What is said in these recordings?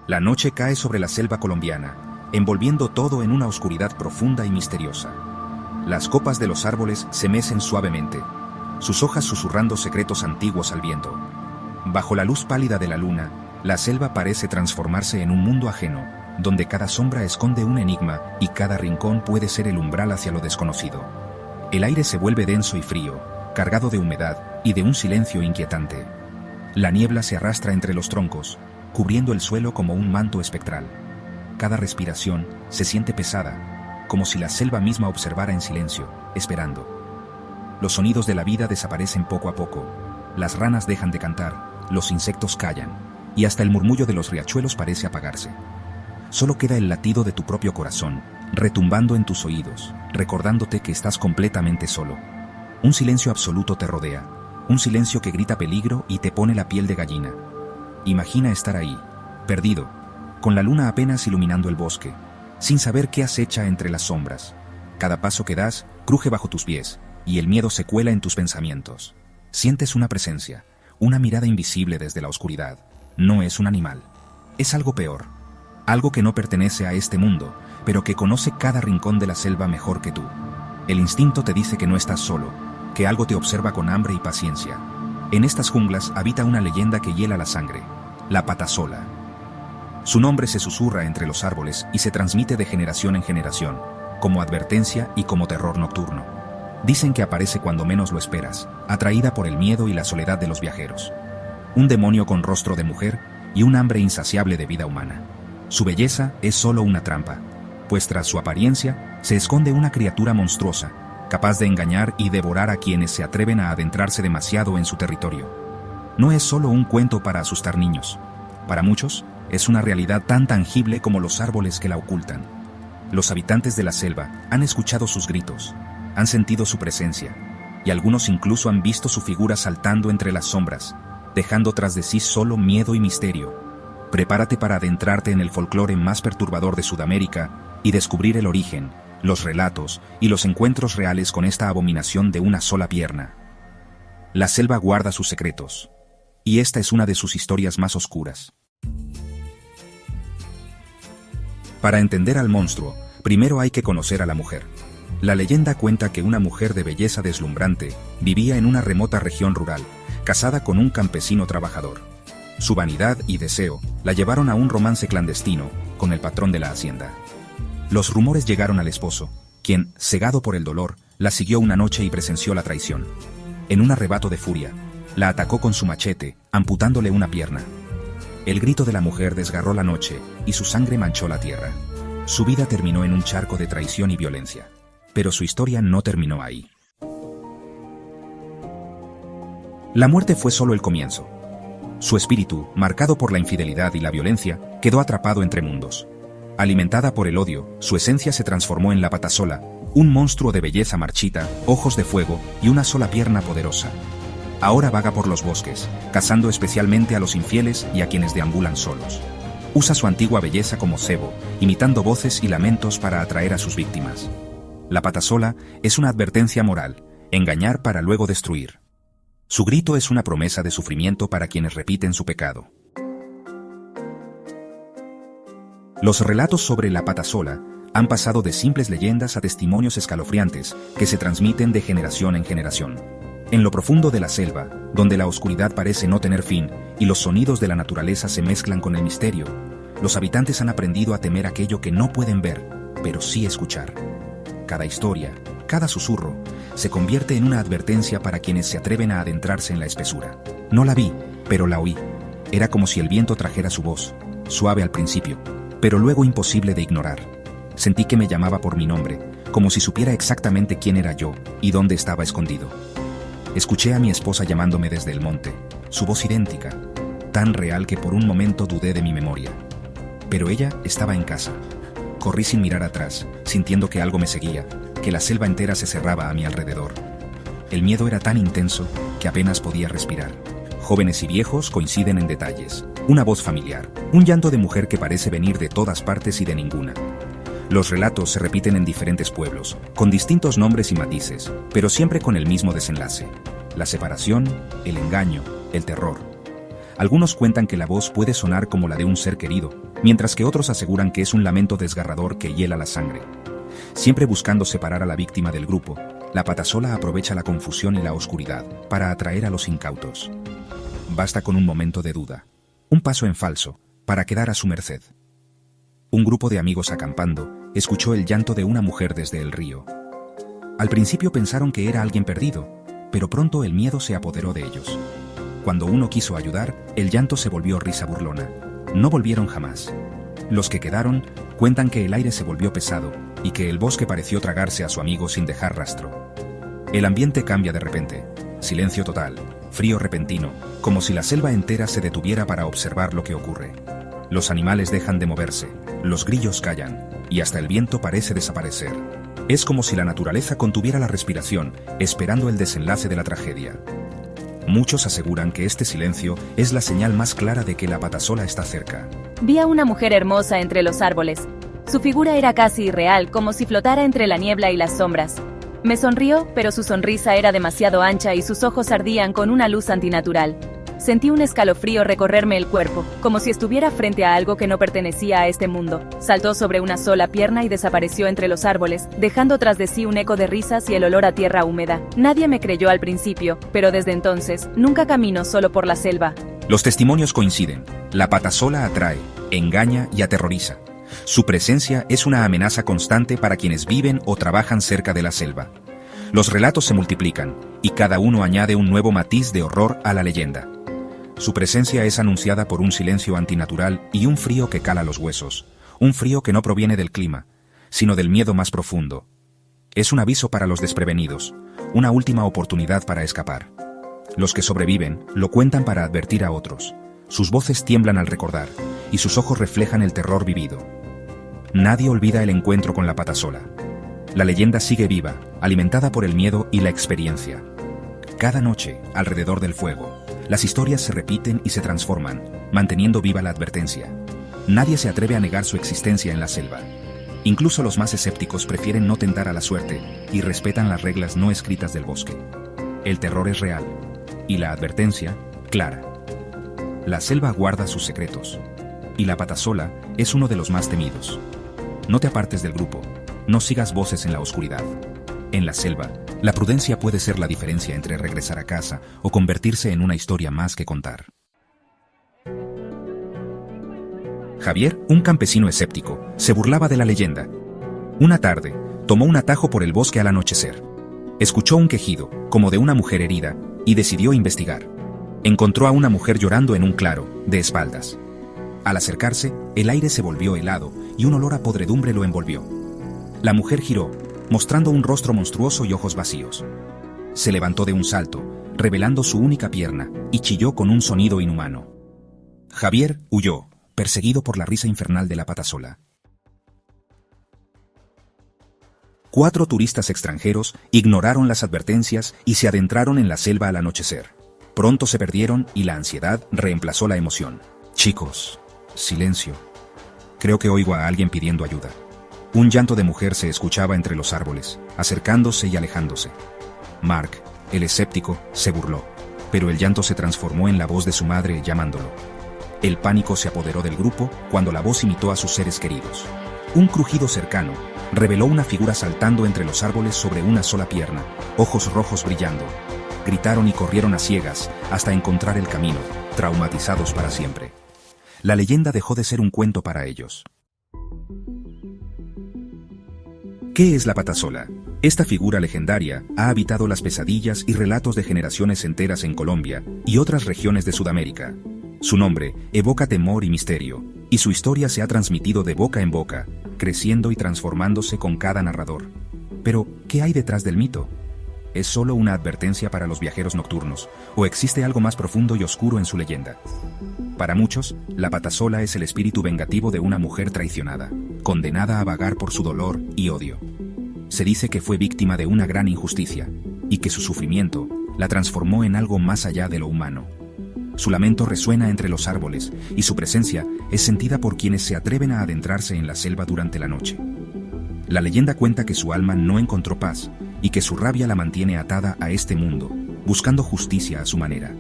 La noche cae sobre la selva colombiana, envolviendo todo en una oscuridad profunda y misteriosa. Las copas de los árboles se mecen suavemente, sus hojas susurrando secretos antiguos al viento. Bajo la luz pálida de la luna, la selva parece transformarse en un mundo ajeno, donde cada sombra esconde un enigma y cada rincón puede ser el umbral hacia lo desconocido. El aire se vuelve denso y frío, cargado de humedad y de un silencio inquietante. La niebla se arrastra entre los troncos, cubriendo el suelo como un manto espectral. Cada respiración se siente pesada, como si la selva misma observara en silencio, esperando. Los sonidos de la vida desaparecen poco a poco. Las ranas dejan de cantar, los insectos callan, y hasta el murmullo de los riachuelos parece apagarse. Solo queda el latido de tu propio corazón, retumbando en tus oídos, recordándote que estás completamente solo. Un silencio absoluto te rodea, un silencio que grita peligro y te pone la piel de gallina. Imagina estar ahí, perdido, con la luna apenas iluminando el bosque, sin saber qué acecha entre las sombras. Cada paso que das cruje bajo tus pies, y el miedo se cuela en tus pensamientos. Sientes una presencia, una mirada invisible desde la oscuridad. No es un animal, es algo peor. Algo que no pertenece a este mundo, pero que conoce cada rincón de la selva mejor que tú. El instinto te dice que no estás solo, que algo te observa con hambre y paciencia. En estas junglas habita una leyenda que hiela la sangre, la patasola. Su nombre se susurra entre los árboles y se transmite de generación en generación, como advertencia y como terror nocturno. Dicen que aparece cuando menos lo esperas, atraída por el miedo y la soledad de los viajeros. Un demonio con rostro de mujer y un hambre insaciable de vida humana. Su belleza es solo una trampa, pues tras su apariencia se esconde una criatura monstruosa, capaz de engañar y devorar a quienes se atreven a adentrarse demasiado en su territorio. No es solo un cuento para asustar niños. Para muchos, es una realidad tan tangible como los árboles que la ocultan. Los habitantes de la selva han escuchado sus gritos, han sentido su presencia, y algunos incluso han visto su figura saltando entre las sombras, dejando tras de sí solo miedo y misterio. Prepárate para adentrarte en el folclore más perturbador de Sudamérica y descubrir el origen, los relatos y los encuentros reales con esta abominación de una sola pierna. La selva guarda sus secretos, y esta es una de sus historias más oscuras. Para entender al monstruo, primero hay que conocer a la mujer. La leyenda cuenta que una mujer de belleza deslumbrante vivía en una remota región rural, casada con un campesino trabajador. Su vanidad y deseo la llevaron a un romance clandestino con el patrón de la hacienda. Los rumores llegaron al esposo, quien, cegado por el dolor, la siguió una noche y presenció la traición. En un arrebato de furia, la atacó con su machete, amputándole una pierna. El grito de la mujer desgarró la noche y su sangre manchó la tierra. Su vida terminó en un charco de traición y violencia. Pero su historia no terminó ahí. La muerte fue solo el comienzo. Su espíritu, marcado por la infidelidad y la violencia, quedó atrapado entre mundos. Alimentada por el odio, su esencia se transformó en la patasola, un monstruo de belleza marchita, ojos de fuego y una sola pierna poderosa. Ahora vaga por los bosques, cazando especialmente a los infieles y a quienes deambulan solos. Usa su antigua belleza como cebo, imitando voces y lamentos para atraer a sus víctimas. La patasola es una advertencia moral, engañar para luego destruir. Su grito es una promesa de sufrimiento para quienes repiten su pecado. Los relatos sobre la patasola han pasado de simples leyendas a testimonios escalofriantes que se transmiten de generación en generación. En lo profundo de la selva, donde la oscuridad parece no tener fin y los sonidos de la naturaleza se mezclan con el misterio, los habitantes han aprendido a temer aquello que no pueden ver, pero sí escuchar. Cada historia, cada susurro, se convierte en una advertencia para quienes se atreven a adentrarse en la espesura. No la vi, pero la oí. Era como si el viento trajera su voz, suave al principio, pero luego imposible de ignorar. Sentí que me llamaba por mi nombre, como si supiera exactamente quién era yo y dónde estaba escondido. Escuché a mi esposa llamándome desde el monte, su voz idéntica, tan real que por un momento dudé de mi memoria. Pero ella estaba en casa. Corrí sin mirar atrás, sintiendo que algo me seguía, que la selva entera se cerraba a mi alrededor. El miedo era tan intenso que apenas podía respirar. Jóvenes y viejos coinciden en detalles. Una voz familiar, un llanto de mujer que parece venir de todas partes y de ninguna. Los relatos se repiten en diferentes pueblos, con distintos nombres y matices, pero siempre con el mismo desenlace: la separación, el engaño, el terror. Algunos cuentan que la voz puede sonar como la de un ser querido, mientras que otros aseguran que es un lamento desgarrador que hiela la sangre. Siempre buscando separar a la víctima del grupo, la patasola aprovecha la confusión y la oscuridad para atraer a los incautos. Basta con un momento de duda, un paso en falso, para quedar a su merced. Un grupo de amigos acampando escuchó el llanto de una mujer desde el río. Al principio pensaron que era alguien perdido, pero pronto el miedo se apoderó de ellos. Cuando uno quiso ayudar, el llanto se volvió risa burlona. No volvieron jamás. Los que quedaron cuentan que el aire se volvió pesado y que el bosque pareció tragarse a su amigo sin dejar rastro. El ambiente cambia de repente. Silencio total, frío repentino, como si la selva entera se detuviera para observar lo que ocurre. Los animales dejan de moverse, los grillos callan, y hasta el viento parece desaparecer. Es como si la naturaleza contuviera la respiración, esperando el desenlace de la tragedia. Muchos aseguran que este silencio es la señal más clara de que la patasola está cerca. Vi a una mujer hermosa entre los árboles. Su figura era casi irreal, como si flotara entre la niebla y las sombras. Me sonrió, pero su sonrisa era demasiado ancha y sus ojos ardían con una luz antinatural. Sentí un escalofrío recorrerme el cuerpo, como si estuviera frente a algo que no pertenecía a este mundo. Saltó sobre una sola pierna y desapareció entre los árboles, dejando tras de sí un eco de risas y el olor a tierra húmeda. Nadie me creyó al principio, pero desde entonces, nunca camino solo por la selva. Los testimonios coinciden. La patasola atrae, engaña y aterroriza. Su presencia es una amenaza constante para quienes viven o trabajan cerca de la selva. Los relatos se multiplican, y cada uno añade un nuevo matiz de horror a la leyenda. Su presencia es anunciada por un silencio antinatural y un frío que cala los huesos, un frío que no proviene del clima, sino del miedo más profundo. Es un aviso para los desprevenidos, una última oportunidad para escapar. Los que sobreviven lo cuentan para advertir a otros. Sus voces tiemblan al recordar, y sus ojos reflejan el terror vivido. Nadie olvida el encuentro con la patasola. La leyenda sigue viva, alimentada por el miedo y la experiencia. Cada noche, alrededor del fuego, las historias se repiten y se transforman, manteniendo viva la advertencia. Nadie se atreve a negar su existencia en la selva. Incluso los más escépticos prefieren no tentar a la suerte y respetan las reglas no escritas del bosque. El terror es real, y la advertencia, clara. La selva guarda sus secretos, y la patasola es uno de los más temidos. No te apartes del grupo, no sigas voces en la oscuridad. En la selva, la prudencia puede ser la diferencia entre regresar a casa o convertirse en una historia más que contar. Javier, un campesino escéptico, se burlaba de la leyenda. Una tarde, tomó un atajo por el bosque al anochecer. Escuchó un quejido, como de una mujer herida, y decidió investigar. Encontró a una mujer llorando en un claro, de espaldas. Al acercarse, el aire se volvió helado y un olor a podredumbre lo envolvió. La mujer giró, mostrando un rostro monstruoso y ojos vacíos. Se levantó de un salto, revelando su única pierna, y chilló con un sonido inhumano. Javier huyó, perseguido por la risa infernal de la patasola. 4 turistas extranjeros ignoraron las advertencias y se adentraron en la selva al anochecer. Pronto se perdieron y la ansiedad reemplazó la emoción. Chicos, silencio. Creo que oigo a alguien pidiendo ayuda. Un llanto de mujer se escuchaba entre los árboles, acercándose y alejándose. Mark, el escéptico, se burló, pero el llanto se transformó en la voz de su madre llamándolo. El pánico se apoderó del grupo cuando la voz imitó a sus seres queridos. Un crujido cercano reveló una figura saltando entre los árboles sobre una sola pierna, ojos rojos brillando. Gritaron y corrieron a ciegas hasta encontrar el camino, traumatizados para siempre. La leyenda dejó de ser un cuento para ellos. ¿Qué es la patasola? Esta figura legendaria ha habitado las pesadillas y relatos de generaciones enteras en Colombia y otras regiones de Sudamérica. Su nombre evoca temor y misterio, y su historia se ha transmitido de boca en boca, creciendo y transformándose con cada narrador. Pero, ¿qué hay detrás del mito? ¿Es solo una advertencia para los viajeros nocturnos, o existe algo más profundo y oscuro en su leyenda? Para muchos, la patasola es el espíritu vengativo de una mujer traicionada, condenada a vagar por su dolor y odio. Se dice que fue víctima de una gran injusticia, y que su sufrimiento la transformó en algo más allá de lo humano. Su lamento resuena entre los árboles, y su presencia es sentida por quienes se atreven a adentrarse en la selva durante la noche. La leyenda cuenta que su alma no encontró paz, y que su rabia la mantiene atada a este mundo, buscando justicia a su manera.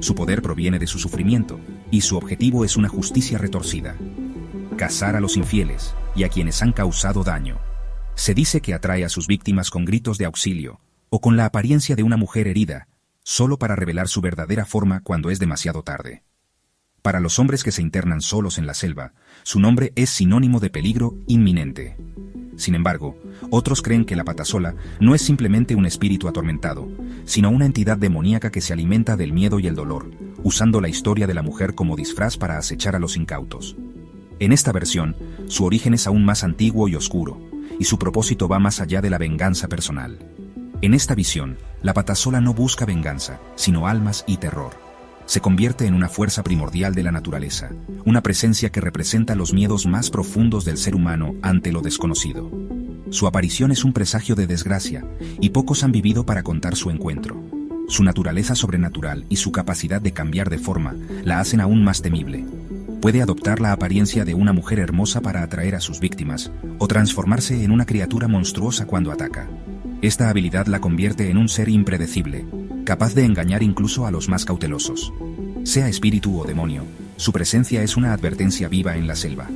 Su poder proviene de su sufrimiento, y su objetivo es una justicia retorcida: cazar a los infieles y a quienes han causado daño. Se dice que atrae a sus víctimas con gritos de auxilio, o con la apariencia de una mujer herida, solo para revelar su verdadera forma cuando es demasiado tarde. Para los hombres que se internan solos en la selva, su nombre es sinónimo de peligro inminente. Sin embargo, otros creen que la patasola no es simplemente un espíritu atormentado, sino una entidad demoníaca que se alimenta del miedo y el dolor, usando la historia de la mujer como disfraz para acechar a los incautos. En esta versión, su origen es aún más antiguo y oscuro, y su propósito va más allá de la venganza personal. En esta visión, la patasola no busca venganza, sino almas y terror. Se convierte en una fuerza primordial de la naturaleza, una presencia que representa los miedos más profundos del ser humano ante lo desconocido. Su aparición es un presagio de desgracia, y pocos han vivido para contar su encuentro. Su naturaleza sobrenatural y su capacidad de cambiar de forma la hacen aún más temible. Puede adoptar la apariencia de una mujer hermosa para atraer a sus víctimas, o transformarse en una criatura monstruosa cuando ataca. Esta habilidad la convierte en un ser impredecible, capaz de engañar incluso a los más cautelosos. Sea espíritu o demonio, su presencia es una advertencia viva en la selva.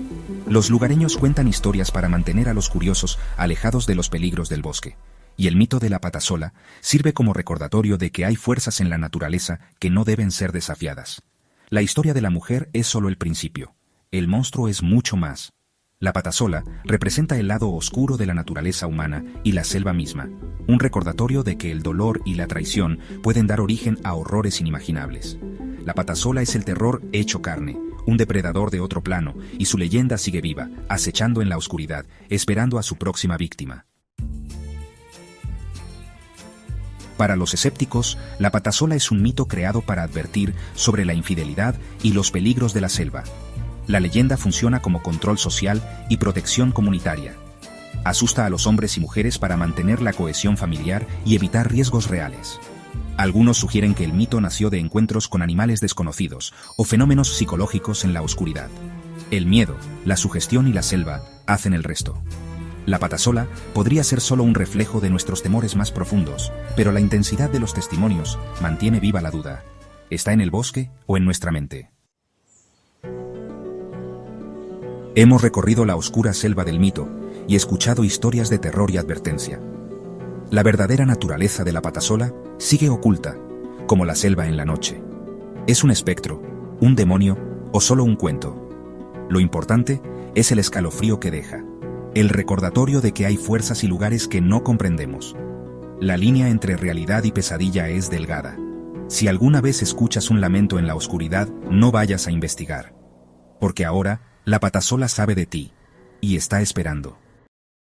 Los lugareños cuentan historias para mantener a los curiosos alejados de los peligros del bosque, y el mito de la patasola sirve como recordatorio de que hay fuerzas en la naturaleza que no deben ser desafiadas. La historia de la mujer es solo el principio. El monstruo es mucho más. La patasola representa el lado oscuro de la naturaleza humana y la selva misma, un recordatorio de que el dolor y la traición pueden dar origen a horrores inimaginables. La patasola es el terror hecho carne, un depredador de otro plano, y su leyenda sigue viva, acechando en la oscuridad, esperando a su próxima víctima. Para los escépticos, la patasola es un mito creado para advertir sobre la infidelidad y los peligros de la selva. La leyenda funciona como control social y protección comunitaria. Asusta a los hombres y mujeres para mantener la cohesión familiar y evitar riesgos reales. Algunos sugieren que el mito nació de encuentros con animales desconocidos o fenómenos psicológicos en la oscuridad. El miedo, la sugestión y la selva hacen el resto. La patasola podría ser solo un reflejo de nuestros temores más profundos, pero la intensidad de los testimonios mantiene viva la duda. ¿Está en el bosque o en nuestra mente? Hemos recorrido la oscura selva del mito y escuchado historias de terror y advertencia. La verdadera naturaleza de la patasola sigue oculta, como la selva en la noche. ¿Es un espectro, un demonio o solo un cuento? Lo importante es el escalofrío que deja, el recordatorio de que hay fuerzas y lugares que no comprendemos. La línea entre realidad y pesadilla es delgada. Si alguna vez escuchas un lamento en la oscuridad, no vayas a investigar. Porque ahora, la patasola sabe de ti, y está esperando.